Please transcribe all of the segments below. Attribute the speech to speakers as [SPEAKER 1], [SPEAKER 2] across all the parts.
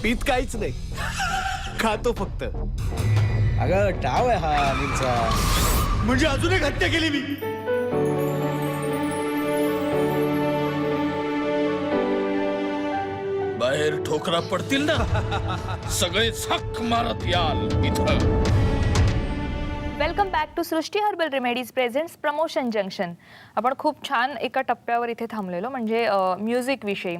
[SPEAKER 1] पीत काहीच नाही, खातो फक्त.
[SPEAKER 2] अगं डाव आहे हा अनिलचा.
[SPEAKER 1] म्हणजे अजून एक हत्या केली मी.
[SPEAKER 3] बाहेर ठोकरा पडतील ना, सगळे झक मारत याल इथं.
[SPEAKER 4] Welcome back to Srushti herbal remedies presents promotion junction. आपण खूप छान एका टप्प्यावर इथे थांबलेलो, म्हणजे म्युझिकविषयी.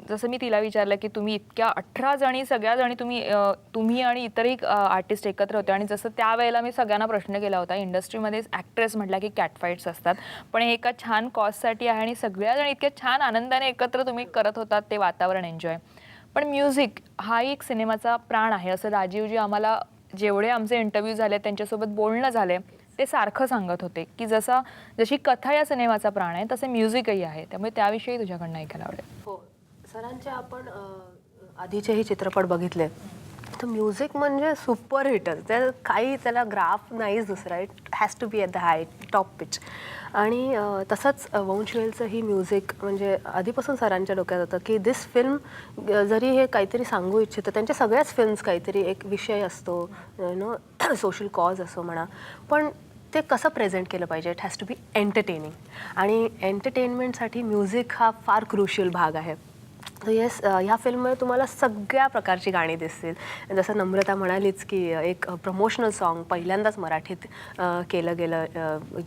[SPEAKER 4] जसं मी तिला विचारलं की तुम्ही इतक्या 18 जणी, सगळ्या जणी तुम्ही आणि इतरही आर्टिस्ट एकत्र होते, आणि जसं त्यावेळेला मी सगळ्यांना प्रश्न केला होता, इंडस्ट्रीमध्ये ॲक्ट्रेस म्हटलं की कॅटफाईट्स असतात, पण हे एका छान कॉजसाठी आहे आणि सगळ्याजणी इतक्या छान आनंदाने एकत्र तुम्ही करत होतात ते वातावरण एन्जॉय. पण म्युझिक हाही एक सिनेमाचा प्राण आहे, असं राजीवजी आम्हाला जेवढे आमचे इंटरव्ह्यू झाले त्यांच्यासोबत बोलणं झाले ते सारखं सांगत होते की जशी कथा या सिनेमाचा प्राण आहे तसे म्युझिकही आहे. त्यामुळे त्याविषयी तुझ्याकडनं ऐकायला आवडेल.
[SPEAKER 5] हो, सरांचे आपण आधीचेही चित्रपट बघितले तर म्युझिक म्हणजे सुपर हिटर. काही त्याला ग्राफ नाहीच दुसरा. It has to be at the high top pitch. आणि तसंच वंशवेलचंही म्युझिक म्हणजे आधीपासून सरांच्या डोक्यात होतं की दिस फिल्म जरी हे काहीतरी सांगू इच्छितं, त्यांच्या सगळ्याच फिल्म्स काहीतरी एक विषय असतो, नो सोशल कॉज असो म्हणा, पण ते कसं प्रेझेंट केलं पाहिजे. It has to be entertaining, आणि एंटरटेनमेंटसाठी म्युझिक हा फार क्रुशियल भाग आहे. तर येस, ह्या फिल्ममध्ये तुम्हाला सगळ्या प्रकारची गाणी दिसतील. जसं नम्रता म्हणालीच की एक प्रमोशनल सॉन्ग पहिल्यांदाच मराठीत केलं गेलं,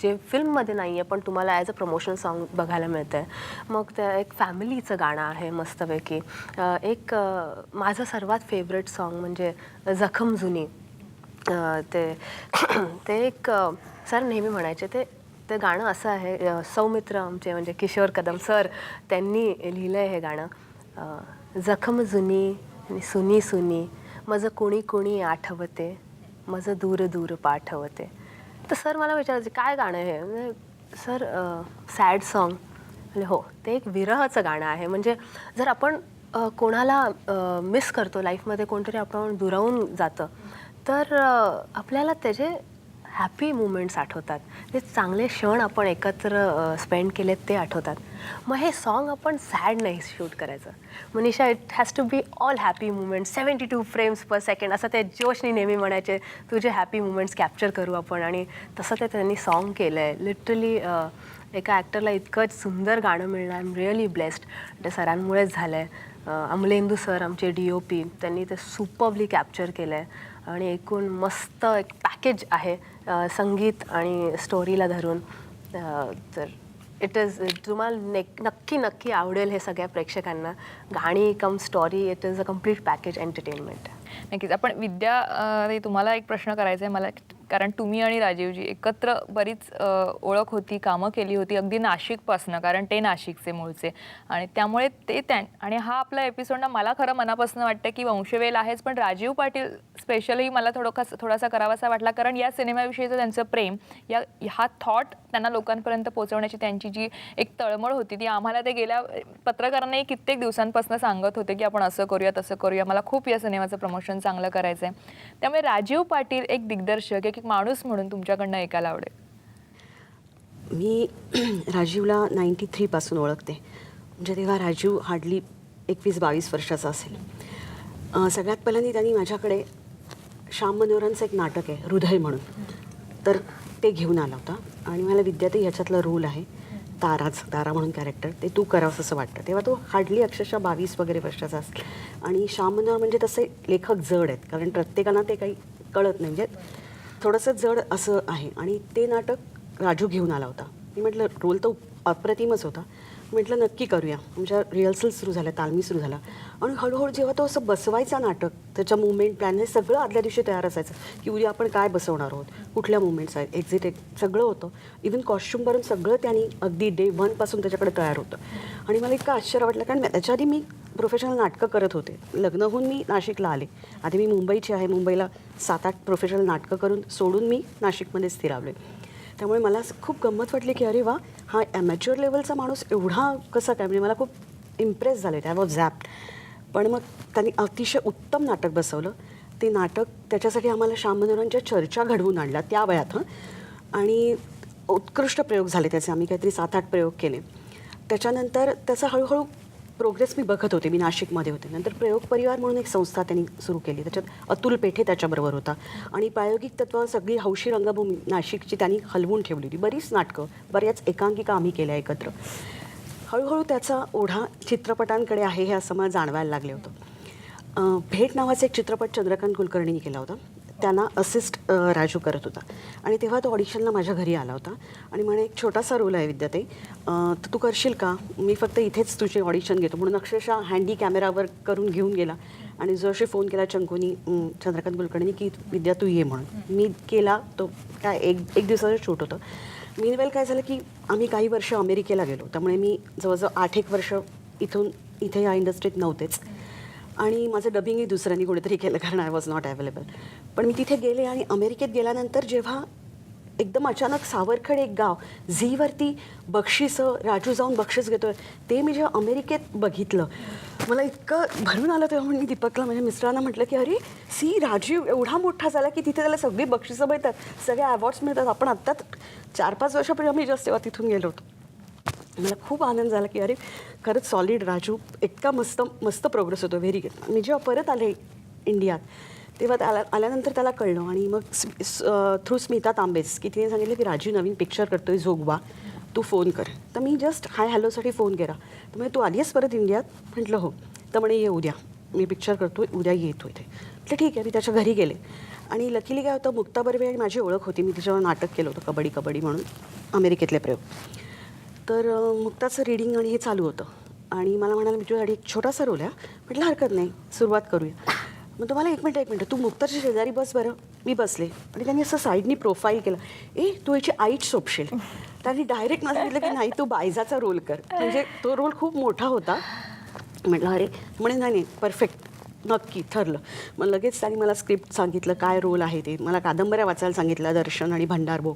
[SPEAKER 5] जे फिल्ममध्ये नाही आहे पण तुम्हाला ॲज अ प्रमोशनल सॉन्ग बघायला मिळतं आहे. मग त्या एक फॅमिलीचं गाणं आहे मस्तपैकी. एक माझं सर्वात फेवरेट सॉन्ग म्हणजे जखम जुनी. ते एक सर नेहमी म्हणायचे, ते गाणं असं आहे, सौमित्र आमचे म्हणजे किशोर कदम सर त्यांनी लिहिलं आहे हे गाणं. जखम जुनी आणि सुनी सुनी, माझं कोणी कोणी आठवते, माझं दूर दूर पाठवते. तर सर मला विचारायचे काय गाणं आहे हे. Sir sad song. म्हणजे हो, ते एक विरहाचं गाणं आहे. म्हणजे जर आपण कोणाला मिस करतो लाईफमध्ये, कोणतरी आपण दुरावून जातं, तर आपल्याला त्याचे हॅपी मुमेंट्स आठवतात, ते चांगले क्षण आपण एकत्र स्पेंड केलेत ते आठवतात. मग हे सॉन्ग आपण सॅड नाही शूट करायचं. Manisha, it has to be all happy moments, 72 frames per second, असं ते जोशनी नेहमी म्हणायचे, तुझे हॅपी मुमेंट्स कॅप्चर करू आपण. आणि तसं ते त्यांनी सॉन्ग केलं आहे. लिटरली एका ॲक्टरला इतकं सुंदर गाणं मिळणं, आय एम रिअली ब्लेस्ड. ते सरांमुळेच झालं आहे. अमलेंदू सर आमचे DOP, त्यांनी ते सुपरबली कॅप्चर केलं आहे. आणि एकूण मस्त एक पॅकेज आहे संगीत आणि स्टोरीला धरून. तर इट इज, तुम्हाला नक्की आवडेल हे सगळ्या प्रेक्षकांना. गाणी cum story, it is a complete package entertainment.
[SPEAKER 4] नक्कीच. आपण विद्या, तुम्हाला एक प्रश्न करायचा आहे मला, कारण तुम्ही आणि राजीवजी एकत्र बरीच ओळख होती, कामं केली होती अगदी नाशिकपासनं, कारण ते नाशिकचे मूळचे, आणि त्यामुळे आणि हा आपला एपिसोड ना मला खरं मनापासून वाटतं की वंशवेल आहेच, पण राजीव पाटील स्पेशली मला थोडासा करावासा वाटला, कारण या सिनेमाविषयीचं त्यांचं प्रेम, हा थॉट त्यांना लोकांपर्यंत पोहोचवण्याची त्यांची जी एक तळमळ होती, ती आम्हाला ते गेल्या पत्रकारांनाही कित्येक दिवसांपासून सांगत होते की आपण असं करूया तसं करूया, मला खूप या सिनेमाचं प्रमोशन चांगलं करायचं आहे. त्यामुळे राजीव पाटील एक दिग्दर्शक, एक माणूस म्हणून तुमच्याकडनं ऐकायला आवडेल.
[SPEAKER 6] मी राजीवला 93 पासून ओळखते. म्हणजे तेव्हा राजीव हार्डली 21-22 वर्षाचा असेल. सगळ्यात पहिल्यांदा त्यांनी माझ्याकडे श्याम मनोहरांचं एक नाटक आहे हृदय म्हणून, तर ते घेऊन आला होता. आणि मला विद्यार्थी ह्याच्यातला रोल आहे, तारा म्हणून कॅरेक्टर, ते तू करावंस असं वाटतं. तेव्हा तो हार्डली अक्षरशः 22 वगैरे वर्षाचा असेल. आणि श्याम मनोहर म्हणजे तसे लेखक जड आहेत, कारण प्रत्येकाला ते काही कळत नाही, म्हणजे थोडंसं जड असं आहे. आणि ते नाटक राजू घेऊन आला होता. मी म्हटलं रोल तर अप्रतिमच होता, म्हटलं नक्की करूया. आमच्या रिहर्सल सुरू झाल्या, तालमी सुरू झाला. आणि हळूहळू जेव्हा तो असं बसवायचा नाटक, त्याच्या मुवमेंट प्लॅन हे सगळं आदल्या दिवशी तयार असायचं की उद्या आपण काय बसवणार आहोत, कुठल्या मुवमेंट्स आहेत, एक्झिट सगळं होतं. इव्हन कॉस्ट्युमवरून सगळं त्यांनी अगदी डे 1 पासून त्याच्याकडे तयार होतं. आणि मला इतकं आश्चर्य वाटलं, कारण त्याच्या आधी मी प्रोफेशनल नाटकं करत होते. लग्न होऊन मी नाशिकला आले. आधी मी मुंबईची आहे, मुंबईला 7-8 प्रोफेशनल नाटकं करून सोडून मी नाशिकमध्ये स्थिरावले. त्यामुळे मला खूप गंमत वाटली की अरे वा, हा ॲमॅच्युअर लेवलचा माणूस एवढा कसा काय, म्हणजे मला खूप इम्प्रेस झाले. I was zapped. पण मग त्यांनी अतिशय उत्तम नाटक बसवलं. ते नाटक त्याच्यासाठी आम्हाला श्याम मनोहरांच्या चर्चा घडवून आणल्या त्या वयात. आणि उत्कृष्ट प्रयोग झाले त्याचे. आम्ही काहीतरी 7-8 प्रयोग केले. त्याच्यानंतर त्याचा हळूहळू प्रोग्रेस मी बघत होते. मी नाशिकमध्ये होते. नंतर प्रयोग परिवार म्हणून एक संस्था त्यांनी सुरू केली. त्याच्यात अतुल पेठे त्याच्याबरोबर होता आणि प्रायोगिक तत्व सगळी हौशी रंगभूमी नाशिकची त्यांनी हलवून ठेवली होती. बरीच नाटकं, बऱ्याच एकांकिका आम्ही केल्या एकत्र. हळूहळू त्याचा ओढा चित्रपटांकडे आहे हे असं मला जाणवायला लागले होतं. भेट नावाचा एक चित्रपट चंद्रकांत कुलकर्णींनी केला होता. त्यांना असिस्ट राजू करत होता आणि तेव्हा तो ऑडिशनला माझ्या घरी आला होता आणि म्हणे एक छोटासा रोल आहे विद्याताई, तर तू करशील का? मी फक्त इथेच तुझे ऑडिशन घेतो म्हणून अक्षरशः हँडी कॅमेरावर करून घेऊन गेला आणि जशी फोन केला चंकूनी चंद्रकांत कुलकर्णींनी की विद्या तू ये म्हणून. मी केला. तो काय एक दिवसाचं शूट होतं. मीनवेल काय झालं की आम्ही काही वर्ष अमेरिकेला गेलो, त्यामुळे मी जवळजवळ 8-1 वर्ष इथे या इंडस्ट्रीत नव्हतेच आणि माझं डबिंगही दुसऱ्यांनी कोणीतरी केलं कारण आय वॉज नॉट अवेलेबल. पण मी तिथे गेले आणि अमेरिकेत गेल्यानंतर जेव्हा एकदम अचानक सावरखड एक गाव झीवरती बक्षिसं राजू जाऊन बक्षीस घेतोय ते मी जेव्हा अमेरिकेत बघितलं मला इतकं भरून आलं. तेव्हा मी दीपकला माझ्या मिस्टरांना म्हटलं की अरे सी राजीव एवढा मोठा झाला की तिथे त्याला सगळी बक्षिसं मिळतात, सगळे अवॉर्ड्स मिळतात. आपण आत्ता 4-5 वर्षापूर्वी आम्ही जस्ट तेव्हा तिथून गेलो होतो. मला खूप आनंद झाला की अरे खरंच सॉलिड राजू, इतका मस्त प्रोग्रेस होतो, व्हेरी गुड. मी जेव्हा परत आले इंडियात तेव्हा आल्यानंतर त्याला कळलं आणि मग थ्रू स्मिता तांबेस की तिने सांगितलं की राजू नवीन पिक्चर करतोय जोगवा, तू फोन कर. तर मी जस्ट हाय हॅलोसाठी फोन केला. तर म्हणजे तू आली आहेस परत इंडियात? म्हटलं हो. तर म्हणे ये उद्या, मी पिक्चर करतोय, उद्या येतो इथे. म्हटलं ठीक आहे. मी त्याच्या घरी गेले आणि लकीली काय होतं मुक्ता बर्वे आणि माझी ओळख होती. मी तिच्यावर नाटक केलं होतं कबड्डी म्हणून, अमेरिकेतले प्रयोग. तर मुक्ताचं रीडिंग आणि हे चालू होतं आणि मला म्हणाला मी तुझ्यासाठी एक छोटासा रोल आहे. म्हटलं हरकत नाही, सुरुवात करूया. मग तुम्हाला एक मिनटं तू मुक्ताच्या शेजारी बस बरं. मी बसले आणि त्यांनी असं साईडनी प्रोफाईल केलं, तू याची आईच शोभशील. त्यांनी डायरेक्ट मला सांगितलं की नाही तू बायजाचा रोल कर. म्हणजे तो रोल खूप मोठा होता. म्हटलं अरे म्हणे नाही परफेक्ट, नक्की ठरलं. मग लगेच त्यांनी मला स्क्रिप्ट सांगितलं काय रोल आहे ते, मला कादंबऱ्या वाचायला सांगितलं, दर्शन आणि भंडारभोग.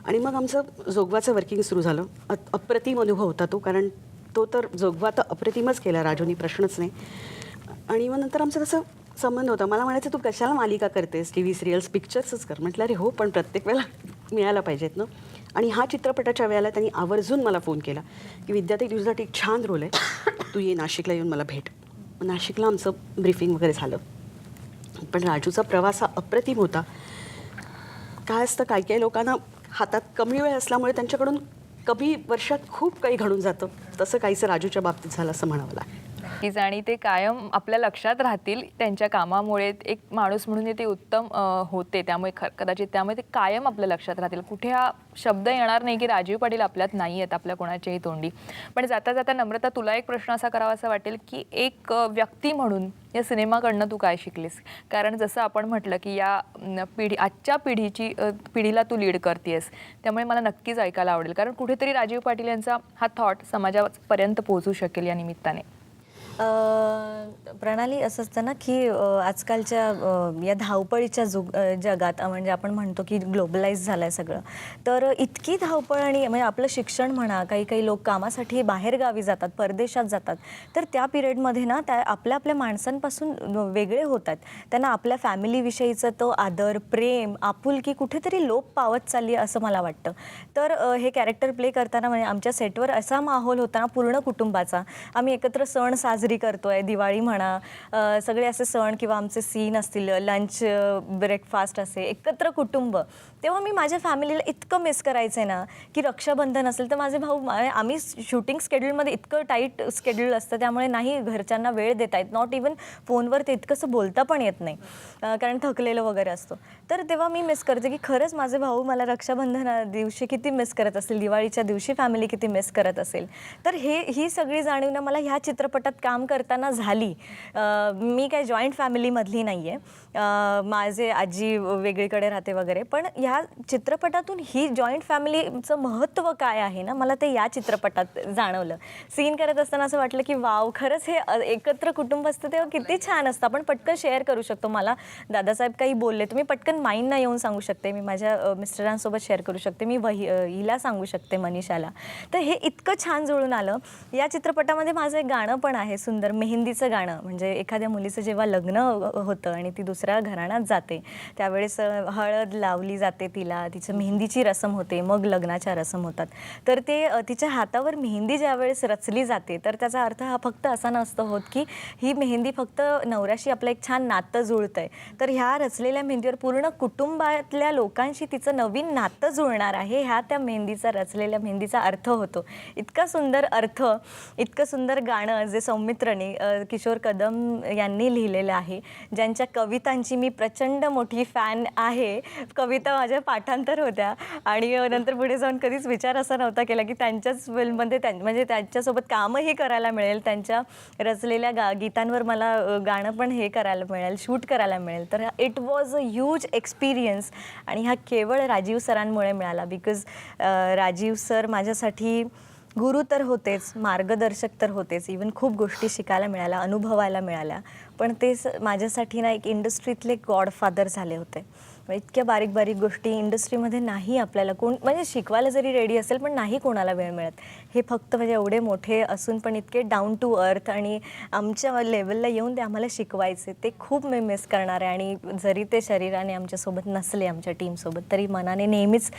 [SPEAKER 6] आणि मग आमचं जोगवाचं वर्किंग सुरू झालं. अप्रतिम अनुभव होता तो, कारण तो तर जोगवा तर अप्रतिमच केला राजूनी, प्रश्नच नाही. आणि मग नंतर आमचं कसं संबंध होता. मला म्हणायचं तू कशाला मालिका करतेस, TV सिरियल्स, पिक्चर्सच कर. म्हटलं अरे हो पण प्रत्येक वेळेला मिळायला पाहिजेत ना. आणि हा चित्रपटाच्या वेळेला त्यांनी आवर्जून मला फोन केला की विद्याताई तुझ्यासाठी एक छान रोल आहे, तू ये नाशिकला येऊन मला भेट. नाशिकला आमचं ब्रीफिंग वगैरे झालं. पण राजूचा प्रवास हा अप्रतिम होता. काय असतं काही लोकांना हातात कमी वेळ असल्यामुळे त्यांच्याकडून कमी वर्षात खूप काही घडून जातं. तसं काहीसं राजूच्या बाबतीत झालं असं म्हणावं लागेल.
[SPEAKER 4] नक्कीच. आणि ते कायम आपल्या लक्षात राहतील त्यांच्या कामामुळे. एक माणूस म्हणून ते उत्तम होते, त्यामुळे कदाचित त्यामुळे ते कायम आपल्या लक्षात राहतील. कुठे हा शब्द येणार नाही की राजीव पाटील आपल्यात नाही आहेत आपल्या कोणाच्याही तोंडी. पण जाता जाता नम्रता तुला एक प्रश्न असा करावा असं वाटेल की एक व्यक्ती म्हणून या सिनेमाकडनं तू काय शिकलीस? कारण जसं आपण म्हटलं की या आजच्या पिढीला तू लीड करतेस, त्यामुळे मला नक्कीच ऐकायला आवडेल. कारण कुठेतरी राजीव पाटील यांचा हा थॉट समाजापर्यंत पोहोचू शकेल या निमित्ताने.
[SPEAKER 7] प्रणाली असं असतं ना की आजकालच्या या धावपळीच्या जगात म्हणजे आपण म्हणतो की ग्लोबलाइज झालं आहे सगळं. तर इतकी धावपळ आणि म्हणजे आपलं शिक्षण म्हणा, काही लोक कामासाठी बाहेर गावी जातात, परदेशात जातात. तर त्या पिरियडमध्ये ना आपल्या माणसांपासून वेगळे होतात. त्यांना आपल्या फॅमिलीविषयीचं तो आदर, प्रेम, आपुलकी कुठेतरी लोप पावत चालली असं मला वाटतं. तर हे कॅरेक्टर प्ले करताना म्हणजे आमच्या सेटवर असा माहोल होता ना पूर्ण कुटुंबाचा. आम्ही एकत्र सण साजरी करतोय, दिवाळी म्हणा, सगळे असे सण किंवा आमचे सीन असतील, लंच ब्रेकफास्ट असे एकत्र कुटुंब. तेव्हा मी माझ्या फॅमिलीला इतकं मिस करायचं आहे ना की रक्षाबंधन असेल तर माझे भाऊ, आम्ही शूटिंग स्केड्यूलमध्ये इतकं टाईट स्केड्यूल असतं त्यामुळे नाही घरच्यांना वेळ देता येत. नॉट इवन फोनवर ते इतकंसं बोलता पण येत नाही कारण थकलेलं वगैरे असतो. तर तेव्हा मी मिस करते की खरंच माझे भाऊ मला रक्षाबंधना दिवशी किती मिस करत असेल, दिवाळीच्या दिवशी फॅमिली किती मिस करत असेल. तर ही सगळी जाणीव ना मला ह्या चित्रपटात काम करताना झाली. मी काय जॉईंट फॅमिलीमधली नाही आहे, माझे आजी वेगळीकडे राहते वगैरे. पण ह्या चित्रपटातून ही जॉईंट फॅमिलीचं महत्त्व काय आहे ना मला ते या चित्रपटात जाणवलं. सीन करत असताना असं वाटलं की वाव, खरंच हे एकत्र कुटुंब असतं तेव्हा किती छान असतं. आपण पटकन शेअर करू शकतो. मला दादासाहेब काही बोलले तर मी पटकन माईंना येऊन सांगू शकते, मी माझ्या मिस्टरांसोबत शेअर करू शकते, मी हिला सांगू शकते, मनीषाला. तर हे इतकं छान जुळून आलं. या चित्रपटामध्ये माझं एक गाणं पण आहे, सुंदर मेहंदीचं गाणं, म्हणजे एखाद्या मुलीचं जेव्हा लग्न होतं आणि ती दुसऱ्या घराण्यात जाते त्यावेळेस हळद लावली जाते तिला, तिचं मेहंदीची रसम होते, मग लग्नाच्या रसम होतात. तर ते तिच्या हातावर मेहंदी ज्यावेळेस रचली जाते तर त्याचा अर्थ हा फक्त असा नसतो होत की ही मेहंदी फक्त नवऱ्याशी आपलं एक छान नातं जुळतं आहे, तर ह्या रचलेल्या मेहंदीवर पूर्ण कुटुंबातल्या लोकांशी तिचं नवीन नातं जुळणार आहे, ह्या त्या मेहंदीचा, रचलेल्या मेहंदीचा अर्थ होतो. इतका सुंदर अर्थ, इतकं सुंदर गाणं जे सौमित्रने किशोर कदम यांनी लिहिलेलं आहे, ज्यांच्या कवितांची मी प्रचंड मोठी फॅन आहे. कविता माझ्या पाठांतर होत्या आणि नंतर पुढे जाऊन कधीच विचार असा नव्हता केला की त्यांच्याच फिल्ममध्ये म्हणजे त्यांच्यासोबत कामही करायला मिळेल, त्यांच्या रचलेल्या गीतांवर मला गाणं पण हे करायला मिळेल, शूट करायला मिळेल. तर it was a huge experience आणि हा केवळ राजीव सरांमुळे मिळाला. बिकॉज राजीव सर माझ्यासाठी गुरु तर होतेच, मार्गदर्शक तर होतेच, इवन खूप गोष्टी शिकायला मिळाल्या, अनुभवायला मिळाल्या, पण ते माझ्यासाठी ना एक इंडस्ट्रीतले गॉडफादर झाले होते. इतक्या बारीक बारीक गोष्टी इंडस्ट्रीमध्ये नाही आपल्याला कोण म्हणजे शिकवायला जरी रेडी असेल पण नाही कोणाला वेळ मिळत. हे फक्त म्हणजे एवढे मोठे असून पण इतके डाऊन टू अर्थ आणि आमच्या लेवलला येऊन ते आम्हाला शिकवायचे, ते खूप मी मिस करणार आहे. आणि जरी ते शरीराने आमच्यासोबत नसले, आमच्या टीमसोबत, तरी मनाने नेहमीच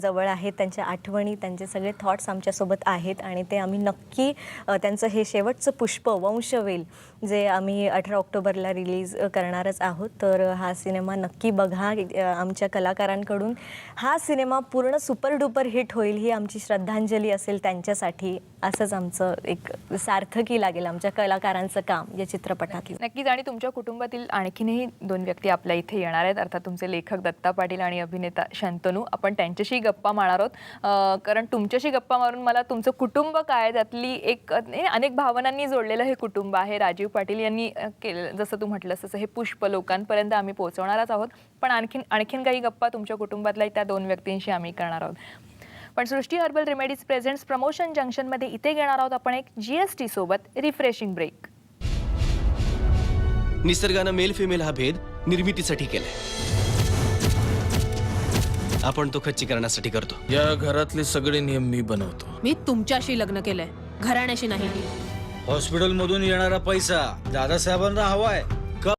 [SPEAKER 7] जवळ आहेत. त्यांच्या आठवणी, त्यांचे सगळे थॉट्स आमच्यासोबत आहेत आणि ते आम्ही नक्की त्यांचं हे शेवटचं पुष्प वंशवेल जे आम्ही 18 ऑक्टोबरला रिलीज करणारच आहोत, तर हा सिनेमा नक्की बघा. आमच्या कलाकारांकडून हा सिनेमा पूर्ण सुपर डुपर हिट होईल ही आमची श्रद्धांजली असेल त्यांच्यासाठी. असंच आमचं एक सार्थकी लागेल आमच्या कलाकारांचं काम या चित्रपटात.
[SPEAKER 4] नक्कीच. आणि तुमच्या कुटुंबातील आणखीनही 2 व्यक्ती आपल्या इथे येणार आहेत, अर्थात तुमचे लेखक दत्ता पाटील आणि अभिनेता शंतनू. आपण त्यांच्याशी गप्पा मारणार आहोत, कारण तुमच्याशी गप्पा मारून मला तुमचं कुटुंब काय, त्यातली एक अनेक भावनांनी जोडलेलं हे कुटुंब आहे. राजीव पाटील यांनी केलं, जसं तू म्हटलंस तसं हे पुष्प लोकांपर्यंत आम्ही पोहोचवणारच आहोत, पण आणखीन काही गप्पा तुमच्या कुटुंबातल्या त्या 2 व्यक्तींशी आम्ही करणार आहोत. पण सृष्टी हर्बल रेमेडीज प्रेझेंट्स प्रमोशन जंक्शनमध्ये इथे घेणार आहोत आपण एक GST सोबत रिफ्रेशिंग ब्रेक.
[SPEAKER 1] निसर्गानं मेल फिमेल हा भेद निर्मितीसाठी केलाय, आपण तो खच्चीकरणासाठी करतो.
[SPEAKER 3] या घरातले सगळे नियम मी बनवतो.
[SPEAKER 8] मी तुमच्याशी लग्न केलंय, घराण्याशी नाही.
[SPEAKER 2] हॉस्पिटलमधून येणारा पैसा दादासाहेबांना हवाय,